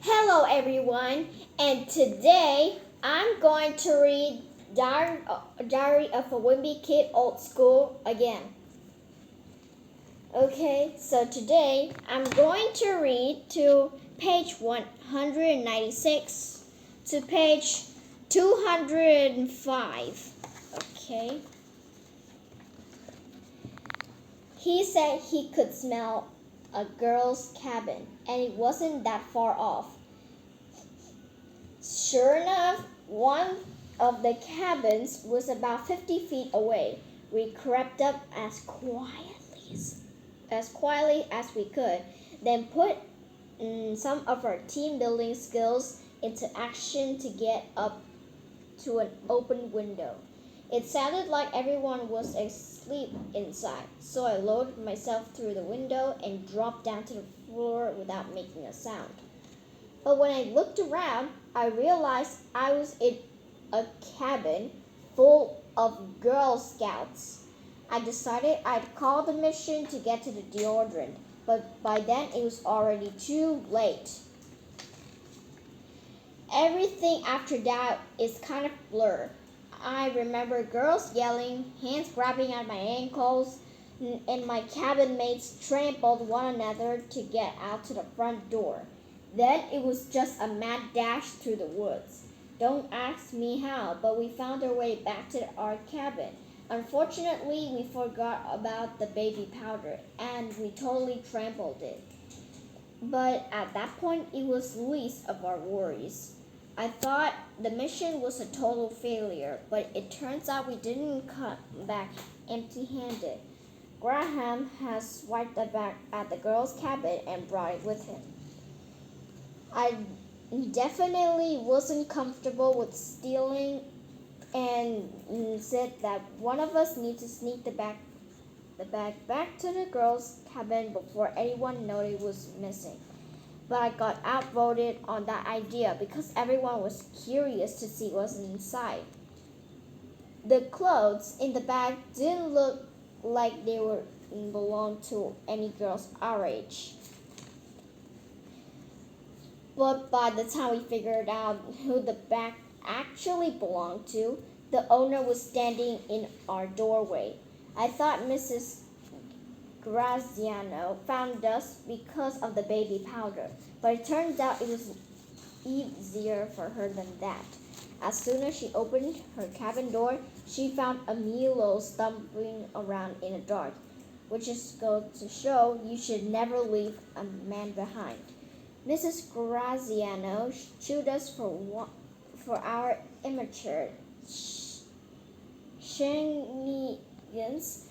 Hello everyone, and today I'm going to read Diary of a Wimpy Kid Old School again. Okay, so today I'm going to read to page 196 to page 205. Okay. He said he could smell a girl's cabin, and it wasn't that far off. Sure enough, one of the cabins was about 50 feet away. We crept up as quietly as we could, then put some of our team building skills into action to get up to an open window. It sounded like everyone was asleep inside, so I lowered myself through the window and dropped down to the floor without making a sound. But when I looked around, I realized I was in a cabin full of Girl Scouts. I decided I'd call the mission to get to the deodorant, but by then it was already too late. Everything after that is kind of blur. I remember girls yelling, hands grabbing at my ankles, and my cabin mates trampled one another to get out to the front door. Then it was just a mad dash through the woods. Don't ask me how, but we found our way back to our cabin. Unfortunately, we forgot about the baby powder, and we totally trampled it. But at that point, it was least of our worries. I thought the mission was a total failure, but it turns out we didn't come back empty-handed. Graham has swiped back at the girl's cabin and brought it with him. I definitely wasn't comfortable with stealing and said that one of us needs to sneak the bag back to the girl's cabin before anyone noticed it was missing. But I got outvoted on that idea because everyone was curious to see what was inside. The clothes in the bag didn't look like they were belonged to any girls our age. But by the time we figured out who the bag actually belonged to, the owner was standing in our doorway. I thought Mrs. Graziano found us because of the baby powder, but it turns out it was easier for her than that. As soon as she opened her cabin door, she found Emilio stumbling around in the dark, which is goes to show you should never leave a man behind. Mrs. Graziano chewed us for our immature shenanigans.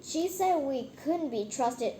She said we couldn't be trusted